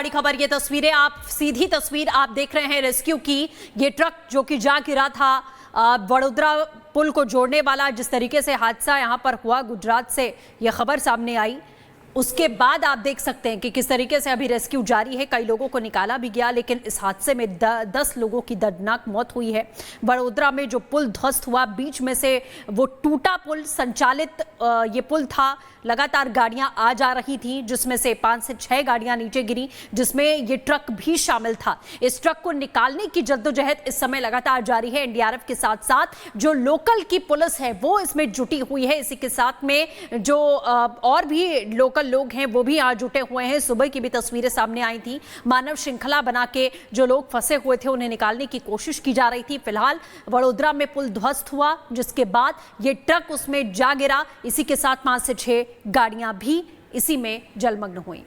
बड़ी खबर, ये तस्वीरें आप सीधी तस्वीर आप देख रहे हैं रेस्क्यू की। ये ट्रक जो कि जा गिरा था वडोदरा पुल को जोड़ने वाला, जिस तरीके से हादसा यहां पर हुआ, गुजरात से यह खबर सामने आई। उसके बाद आप देख सकते हैं कि किस तरीके से अभी रेस्क्यू जारी है। कई लोगों को निकाला भी गया, लेकिन इस हादसे में 10 लोगों की दर्दनाक मौत हुई है। वडोदरा में जो पुल ध्वस्त हुआ, बीच में से वो टूटा पुल संचालित ये पुल था, लगातार गाड़ियां आ जा रही थी, जिसमें से 5 से 6 गाड़ियां नीचे गिरी, जिसमें ये ट्रक भी शामिल था। इस ट्रक को निकालने की जद्दोजहद इस समय लगातार जारी है। एनडीआरएफ के साथ साथ जो लोकल की पुलिस है वो इसमें जुटी हुई है। इसी के साथ में जो और भी लोकल लोग हैं वो भी यहाँ जुटे हुए हैं। सुबह की भी तस्वीरें सामने आई थी। मानव श्रृंखला बना के जो लोग फंसे हुए थे उन्हें निकालने की कोशिश की जा रही थी। फिलहाल वडोदरा में पुल ध्वस्त हुआ, जिसके बाद ये ट्रक उसमें जा गिरा। इसी के साथ 5 से 6 गाड़ियां भी इसी में जलमग्न हुई।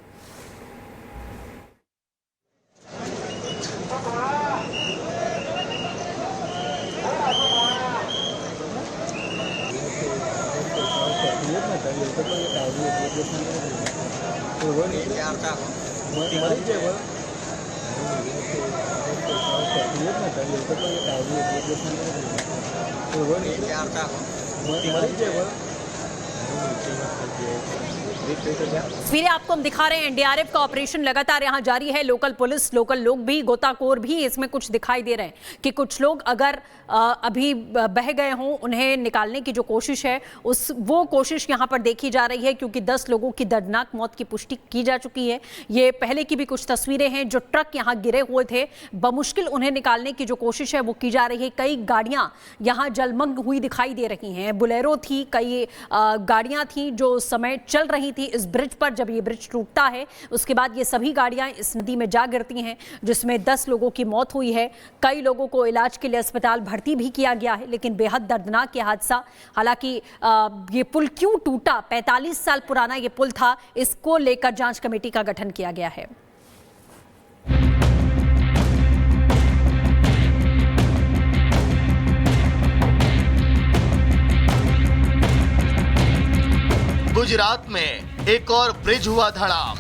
तस्वीरें आपको हम दिखा रहे हैं। एनडीआरएफ का ऑपरेशन लगातार यहां जारी है। लोकल पुलिस, लोकल लोग भी, गोताखोर भी इसमें कुछ दिखाई दे रहे हैं कि कुछ लोग अगर अभी बह गए हों, उन्हें निकालने की जो कोशिश है वो कोशिश यहां पर देखी जा रही है, क्योंकि 10 लोगों की दर्दनाक मौत की पुष्टि की जा चुकी है। ये पहले की भी कुछ तस्वीरें हैं। जो ट्रक यहां गिरे हुए थे, बमुश्किल उन्हें निकालने की जो कोशिश है वो की जा रही है। कई गाड़ियां यहां जलमग्न हुई दिखाई दे रही हैं। बुलेरो थी, कई गाड़ियां थी जो समय चल रही थी इस ब्रिज पर। जब ये ब्रिज टूटता है उसके बाद ये सभी गाड़ियां इस नदी में जा गिरती हैं, जिसमें 10 लोगों की मौत हुई है। कई लोगों को इलाज के लिए अस्पताल भर्ती भी किया गया है। लेकिन बेहद दर्दनाक ये हादसा। हालांकि ये पुल क्यों टूटा, 45 साल पुराना ये पुल था, इसको लेकर जांच कमेटी का गठन किया गया है। गुजरात में एक और ब्रिज हुआ धड़ाम।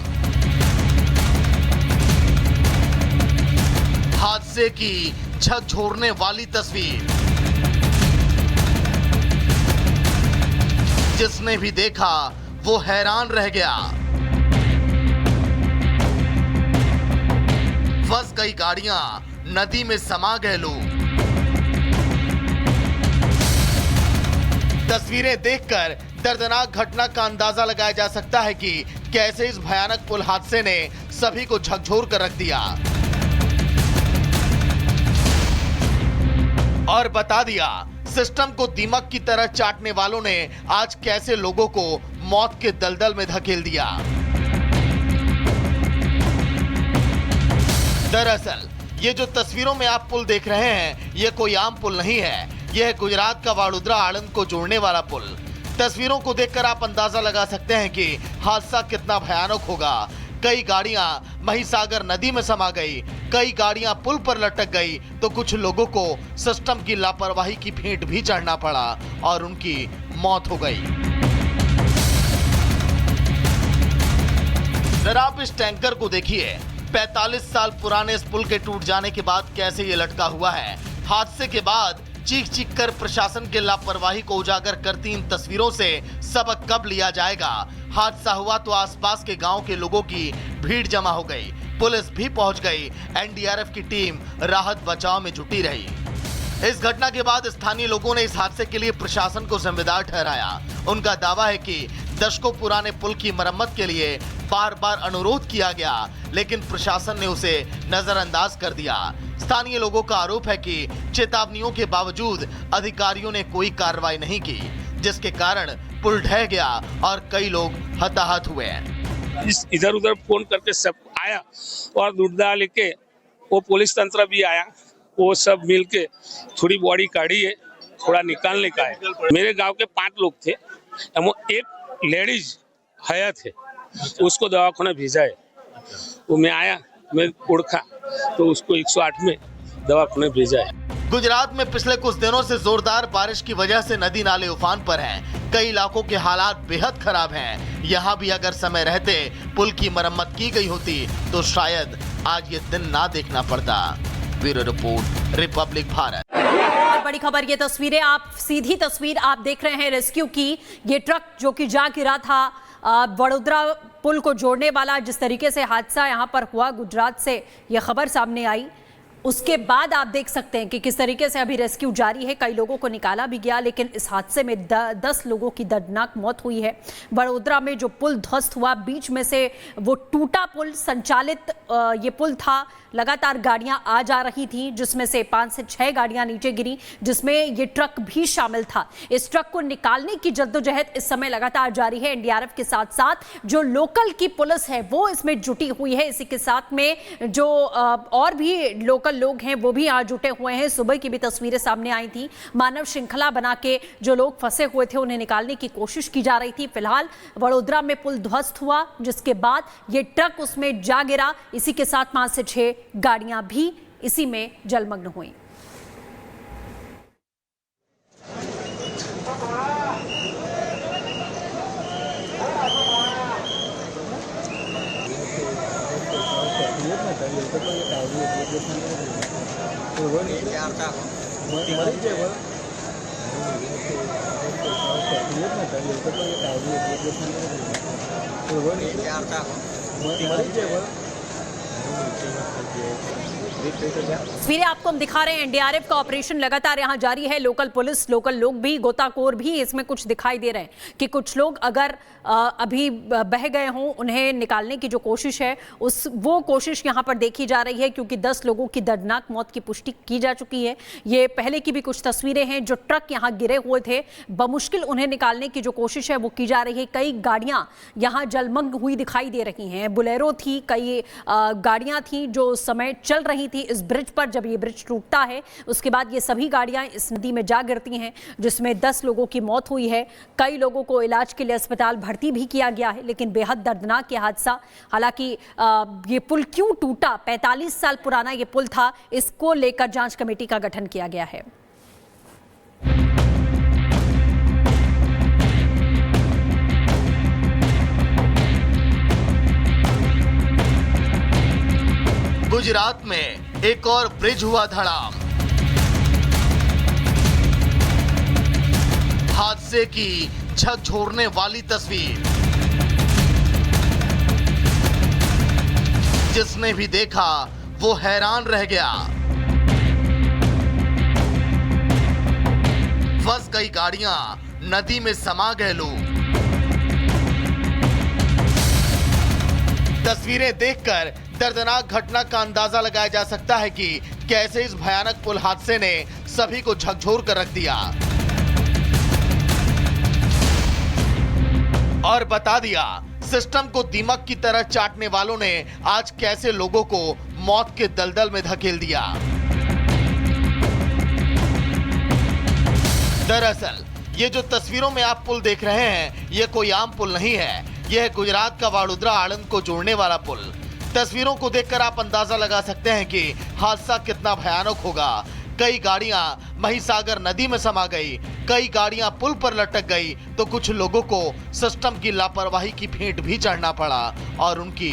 हादसे की झकझोरने वाली तस्वीर। जिसने भी देखा वो हैरान रह गया। फंस गई गाड़ियां, नदी में समा गए लोग। तस्वीरें देखकर दर्दनाक घटना का अंदाजा लगाया जा सकता है कि कैसे इस भयानक पुल हादसे ने सभी को झकझोर कर रख दिया और बता दिया सिस्टम को दीमक की तरह चाटने वालों ने आज कैसे लोगों को मौत के दलदल में धकेल दिया। दरअसल ये जो तस्वीरों में आप पुल देख रहे हैं, ये कोई आम पुल नहीं है। यह है गुजरात का वडोदरा आनंद को जोड़ने वाला पुल। तस्वीरों को देखकर आप अंदाजा लगा सकते हैं कि हादसा कितना भयानक होगा। कई गाड़ियां महिसागर नदी में समा गई, कई गाड़ियां पुल पर लटक गई, तो कुछ लोगों को सिस्टम की लापरवाही की भेंट भी चढ़ना पड़ा और उनकी मौत हो गई। जरा आप इस टैंकर को देखिए। 45 साल पुराने इस पुल के टूट जाने के बाद कैसे ये लटका हुआ है। हादसे के बाद चीख चीख कर प्रशासन के लापरवाही को उजागर करती इन तस्वीरों से सबक कब लिया जाएगा। हादसा हुआ तो आसपास के गांव के लोगों की भीड़ जमा हो गई, पुलिस भी पहुंच गई, एनडीआरएफ की टीम राहत बचाव में जुटी रही। इस घटना के बाद स्थानीय लोगों ने इस हादसे के लिए प्रशासन को जिम्मेदार ठहराया। उनका दावा है कि दशकों पुराने पुल की मरम्मत के लिए बार बार अनुरोध किया गया, लेकिन प्रशासन ने उसे नजरअंदाज कर दिया। स्थानीय लोगों का आरोप है कि चेतावनियों के बावजूद अधिकारियों ने कोई कार्रवाई नहीं की, जिसके कारण पुल ढह गया और कई लोग हताहत हुए। इधर उधर फोन करके सब आया और दुर्दा लेके वो पुलिस तंत्र भी आया, वो सब मिलके थोड़ी बॉडी काढ़ी है, थोड़ा निकालने का है। मेरे गांव के 5 लोग थे, एक लेडीज हयात है, उसको दवाखाना भेजा है। वो मैं आया, मैं उड़खा तो उसको 108 में दवाखाना भेजा है। गुजरात में पिछले कुछ दिनों से जोरदार बारिश की वजह से नदी नाले उफान पर हैं। कई इलाकों के हालात बेहद खराब हैं। यहाँ भी अगर समय रहते पुल की मरम्मत की गई होती तो शायद आज ये दिन ना देखना पड़ता। Bureau report, Republic Bharat. और बड़ी खबर, ये तस्वीरें सीधी तस्वीर आप देख रहे हैं रेस्क्यू की। ये ट्रक जो कि जा गिरा था वडोदरा पुल को जोड़ने वाला, जिस तरीके से हादसा यहाँ पर हुआ, गुजरात से यह खबर सामने आई। उसके बाद आप देख सकते हैं कि किस तरीके से अभी रेस्क्यू जारी है। कई लोगों को निकाला भी गया, लेकिन इस हादसे में 10 लोगों की दर्दनाक मौत हुई है। वडोदरा में जो पुल ध्वस्त हुआ, बीच में से वो टूटा पुल संचालित ये पुल था। लगातार गाड़ियां आ जा रही थी, जिसमें से 5 से 6 गाड़ियां नीचे गिरी, जिसमें ये ट्रक भी शामिल था। इस ट्रक को निकालने की जद्दोजहद इस समय लगातार जारी है। एनडीआरएफ के साथ साथ जो लोकल की पुलिस है वो इसमें जुटी हुई है। इसी के साथ में जो और भी लोकल लोग हैं वो भी यहाँ जुटे हुए हैं। सुबह की भी तस्वीरें सामने आई थी। मानव श्रृंखला बना के जो लोग फंसे हुए थे उन्हें निकालने की कोशिश की जा रही थी। फिलहाल वडोदरा में पुल ध्वस्त हुआ, जिसके बाद ये ट्रक उसमें जा गिरा। इसी के साथ 5 से 6 गाड़ियां भी इसी में जलमग्न हुई। तस्वीरें आपको हम दिखा रहे हैं। एनडीआरएफ का ऑपरेशन लगातार यहां जारी है। लोकल पुलिस, लोकल लोग भी, गोताखोर भी इसमें कुछ दिखाई दे रहे हैं कि कुछ लोग अगर अभी बह गए हों, उन्हें निकालने की जो कोशिश है वो कोशिश यहां पर देखी जा रही है, क्योंकि 10 लोगों की दर्दनाक मौत की पुष्टि की जा चुकी है। ये पहले की भी कुछ तस्वीरें हैं। जो ट्रक यहां गिरे हुए थे, बमुश्किल उन्हें निकालने की जो कोशिश है वो की जा रही है। कई गाड़ियां यहां जलमग्न हुई दिखाई दे रही हैं। बुलेरो थी, कई गाड़ियां थी जो उस समय चल रही थी इस ब्रिज पर। जब ये ब्रिज टूटता है उसके बाद ये सभी गाड़ियां इस नदी में जा गिरती हैं, जिसमें 10 लोगों की मौत हुई है। कई लोगों को इलाज के लिए अस्पताल भर्ती भी किया गया है, लेकिन बेहद दर्दनाक ये हादसा। हालांकि ये पुल क्यों टूटा, 45 साल पुराना ये पुल था, इसको लेकर जांच कमेटी का गठन किया गया है। गुजरात में एक और ब्रिज हुआ धड़ाम। हादसे की झकझोरने वाली तस्वीर, जिसने भी देखा वो हैरान रह गया। फंस गई गाड़ियां, नदी में समा गए लोग। तस्वीरें देखकर दर्दनाक घटना का अंदाजा लगाया जा सकता है कि कैसे इस भयानक पुल हादसे ने सभी को झकझोर कर रख दिया और बता दिया सिस्टम को दीमक की तरह चाटने वालों ने आज कैसे लोगों को मौत के दलदल में धकेल दिया। दरअसल ये जो तस्वीरों में आप पुल देख रहे हैं, ये कोई आम पुल नहीं है। यह है गुजरात का वडोदरा आनंद को जोड़ने वाला पुल। तस्वीरों को देखकर आप अंदाजा लगा सकते हैं कि हादसा कितना भयानक होगा। कई गाड़ियां महिसागर नदी में समा गई, कई गाड़ियां पुल पर लटक गई, तो कुछ लोगों को सिस्टम की लापरवाही की फेंट भी चढ़ना पड़ा और उनकी